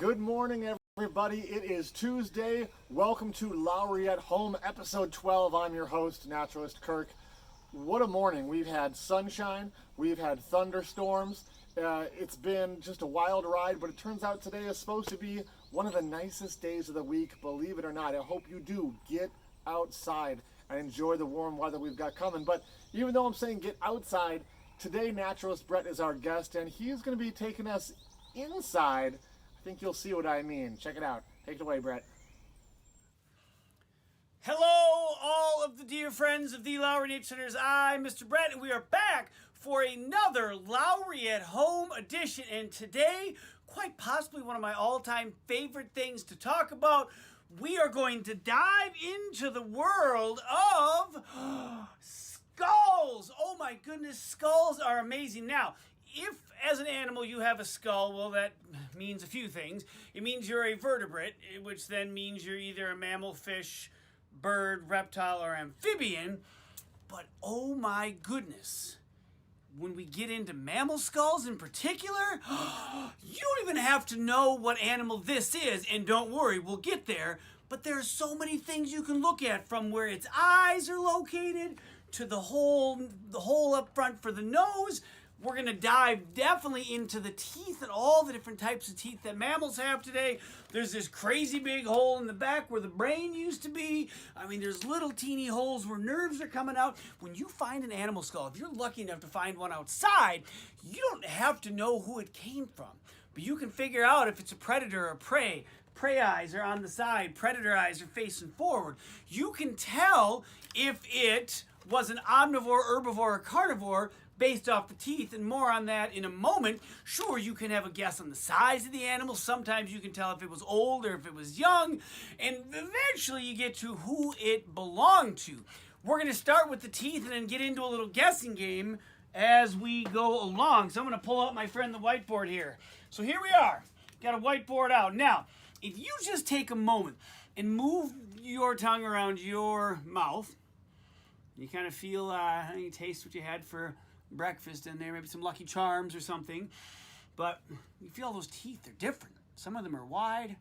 Good morning, everybody. It is Tuesday. Welcome to Lowry at Home, episode 12. I'm your host, Naturalist Kirk. What a morning. We've had sunshine. We've had thunderstorms. It's been just a wild ride, but it turns out today is supposed to be one of the nicest days of the week, believe it or not. I hope you do get outside and enjoy the warm weather we've got coming. But even though I'm saying get outside, today Naturalist Brett is our guest, and he's going to be taking us inside. I think you'll see what I mean. Check it out. Take it away, Brett. Hello, all of the dear friends of the Lowry Nature Centers. I'm Mr. Brett, and we are back for another Lowry at Home edition. And today, quite possibly one of my all-time favorite things to talk about, we are going to dive into the world of skulls. Oh my goodness, skulls are amazing. Now, if as an animal you have a skull, well, that means a few things. It means you're a vertebrate, which then means you're either a mammal, fish, bird, reptile, or amphibian. But oh my goodness, when we get into mammal skulls in particular, you don't even have to know what animal this is, and don't worry, we'll get there. But there are so many things you can look at, from where its eyes are located to the hole up front for the nose. We're going to dive definitely into the teeth and all the different types of teeth that mammals have today. There's this crazy big hole in the back where the brain used to be. I mean, there's little teeny holes where nerves are coming out. When you find an animal skull, if you're lucky enough to find one outside, you don't have to know who it came from. But you can figure out if it's a predator or prey. Prey eyes are on the side. Predator eyes are facing forward. You can tell if it was an omnivore, herbivore, or carnivore based off the teeth, and more on that in a moment. Sure, you can have a guess on the size of the animal. Sometimes you can tell if it was old or if it was young, and eventually you get to who it belonged to. We're going to start with the teeth and then get into a little guessing game as we go along. So I'm going to pull out my friend the whiteboard here. So here we are. Got a whiteboard out. Now, if you just take a moment and move your tongue around your mouth, you kind of feel, you taste what you had for breakfast in there, maybe some Lucky Charms or something, but you feel those teeth are different. Some of them are wide,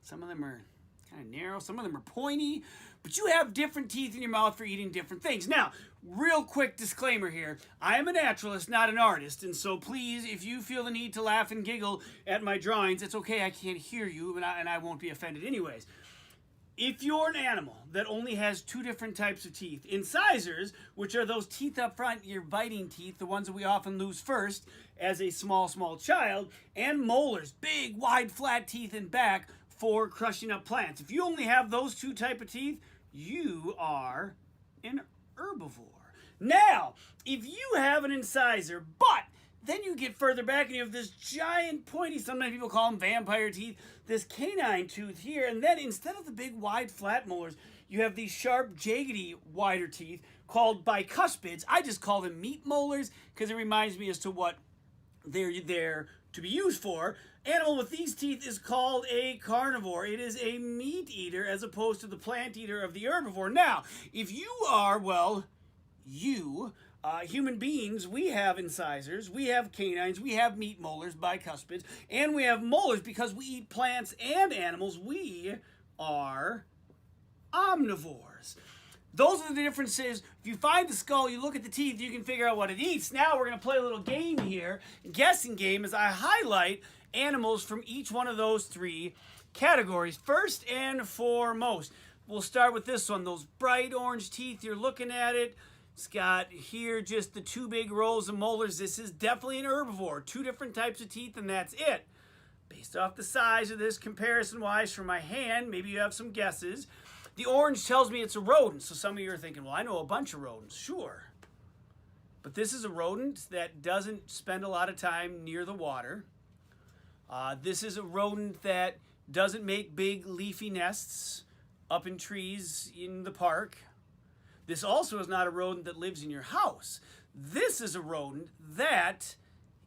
some of them are kind of narrow, some of them are pointy, but you have different teeth in your mouth for eating different things. Now, real quick disclaimer here, I am a naturalist, not an artist, and so please, if you feel the need to laugh and giggle at my drawings, it's okay, I can't hear you, and I won't be offended anyways. If you're an animal that only has two different types of teeth, incisors, which are those teeth up front, your biting teeth, the ones that we often lose first as a small child, and molars, big, wide, flat teeth in back for crushing up plants. If you only have those two type of teeth, you are an herbivore. Now, if you have an incisor, but then you get further back and you have this giant pointy, sometimes people call them vampire teeth, this canine tooth here, and then instead of the big wide flat molars, you have these sharp jaggedy wider teeth called bicuspids. I just call them meat molars because it reminds me as to what they're there to be used for. Animal with these teeth is called a carnivore. It is a meat eater as opposed to the plant eater of the herbivore. Now, if you are, well, human beings, we have incisors, we have canines, we have meat molars, bicuspids, and we have molars because we eat plants and animals. We are omnivores. Those are the differences. If you find the skull, you look at the teeth, you can figure out what it eats. Now we're going to play a little game here, guessing game, as I highlight animals from each one of those three categories. First and foremost, we'll start with this one, those bright orange teeth. You're looking at it. It's got here just the two big rows of molars. This is definitely an herbivore. Two different types of teeth, and that's it. Based off the size of this, comparison-wise from my hand, maybe you have some guesses. The orange tells me it's a rodent. So some of you are thinking, well, I know a bunch of rodents. Sure. But this is a rodent that doesn't spend a lot of time near the water. This is a rodent that doesn't make big leafy nests up in trees in the park. This also is not a rodent that lives in your house. This is a rodent that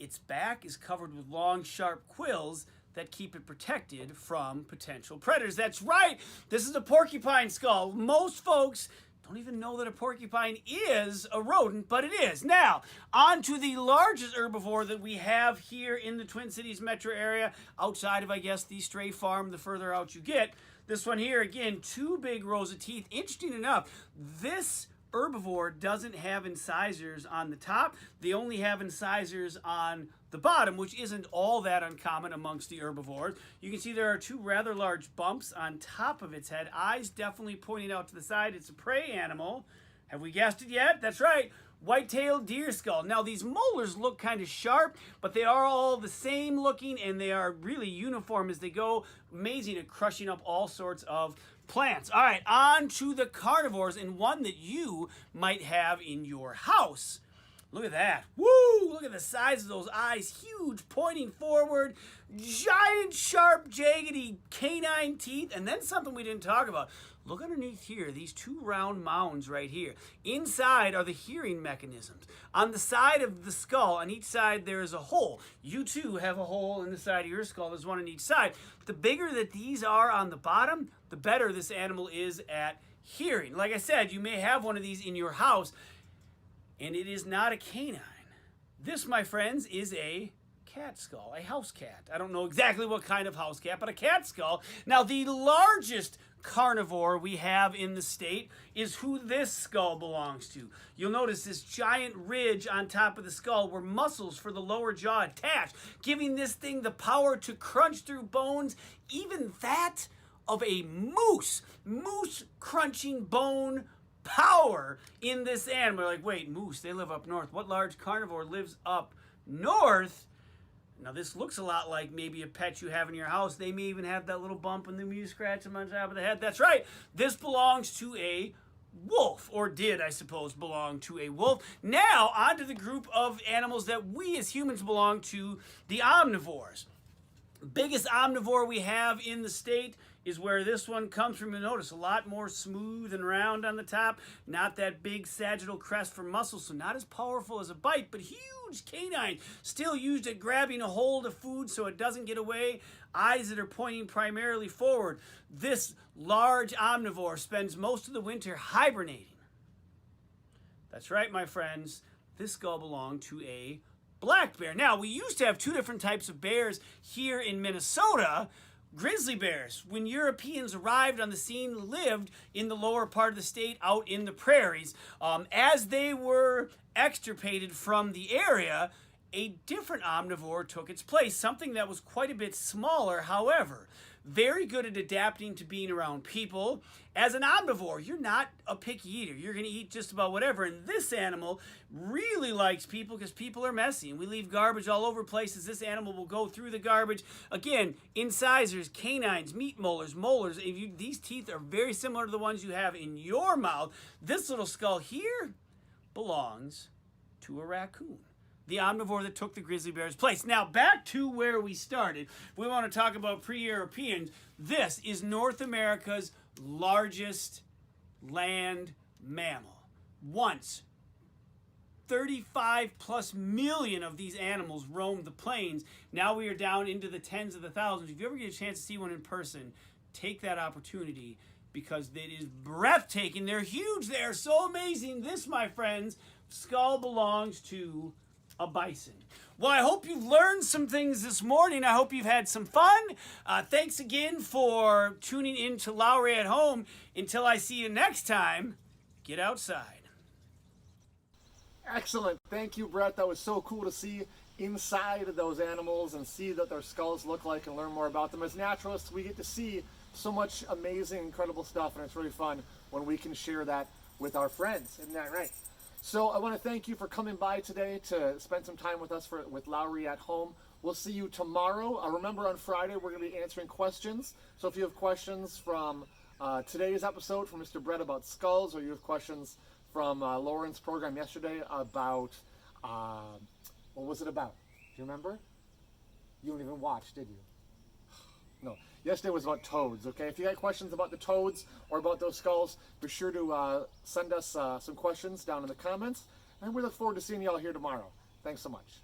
its back is covered with long, sharp quills that keep it protected from potential predators. That's right, this is a porcupine skull. Most folks Don't even know that a porcupine is a rodent, but it is. Now, on to the largest herbivore that we have here in the Twin Cities metro area, outside of, I guess, the stray farm, the further out you get. This one here, again, 2 big rows of teeth. Interesting enough, this herbivore doesn't have incisors on the top. They only have incisors on the bottom, which isn't all that uncommon amongst the herbivores. You can see there are 2 rather large bumps on top of its head. Eyes definitely pointing out to the side. It's a prey animal. Have we guessed it yet? That's right. White-tailed deer skull. Now, these molars look kind of sharp, but they are all the same looking, and they are really uniform as they go. Amazing at crushing up all sorts of plants. All right, on to the carnivores, and one that you might have in your house. Look at that. Woo! Look at the size of those eyes. Huge, pointing forward. Giant, sharp, jaggedy canine teeth. And then something we didn't talk about. Look underneath here, these 2 round mounds right here. Inside are the hearing mechanisms. On the side of the skull, on each side, there is a hole. You too have a hole in the side of your skull. There's one on each side. The bigger that these are on the bottom, the better this animal is at hearing. Like I said, you may have one of these in your house, and it is not a canine. This, my friends, is a cat skull, a house cat. I don't know exactly what kind of house cat, but a cat skull. Now, the largest carnivore we have in the state is who this skull belongs to. You'll notice this giant ridge on top of the skull where muscles for the lower jaw attach, giving this thing the power to crunch through bones, even that of a moose. Moose crunching bone power in this animal. Like, wait, moose, they live up north. What large carnivore lives up north? Now, this looks a lot like maybe a pet you have in your house. They may even have that little bump and then you scratch them on top of the head. That's right. This belongs to a wolf, or did, I suppose, belong to a wolf. Now, on to the group of animals that we as humans belong to, the omnivores. Biggest omnivore we have in the state is where this one comes from. You'll notice a lot more smooth and round on the top. Not that big sagittal crest for muscles, so not as powerful as a bite, but huge canine. Still used at grabbing a hold of food so it doesn't get away. Eyes that are pointing primarily forward. This large omnivore spends most of the winter hibernating. That's right, my friends. This skull belonged to a black bear. Now, we used to have 2 different types of bears here in Minnesota. Grizzly bears, when Europeans arrived on the scene, lived in the lower part of the state out in the prairies. As they were extirpated from the area, a different omnivore took its place, something that was quite a bit smaller, however. Very good at adapting to being around people. As an omnivore, you're not a picky eater. You're going to eat just about whatever. And this animal really likes people because people are messy. And we leave garbage all over places. This animal will go through the garbage. Again, incisors, canines, meat molars, molars. These teeth are very similar to the ones you have in your mouth. This little skull here belongs to a raccoon. The omnivore that took the grizzly bear's place. Now, back to where we started. We want to talk about pre-Europeans. This is North America's largest land mammal. Once, 35 plus million of these animals roamed the plains. Now we are down into the tens of the thousands. If you ever get a chance to see one in person, take that opportunity because it is breathtaking. They're huge. They are so amazing. This, my friends, skull belongs to a bison. Well, I hope you've learned some things this morning. I hope you've had some fun. Thanks again for tuning in to Lowry at Home. Until I see you next time, get outside. Excellent. Thank you, Brett. That was so cool to see inside of those animals and see what their skulls look like and learn more about them. As naturalists, we get to see so much amazing, incredible stuff, and it's really fun when we can share that with our friends. Isn't that right? So I want to thank you for coming by today to spend some time with us with Lowry at Home. We'll see you tomorrow. Remember, on Friday, we're going to be answering questions. So if you have questions from today's episode from Mr. Brett about skulls, or you have questions from Lauren's program yesterday about, what was it about? Do you remember? You don't even watch, did you? No. Yesterday was about toads, okay? If you had questions about the toads or about those skulls, be sure to send us some questions down in the comments. And we look forward to seeing you all here tomorrow. Thanks so much.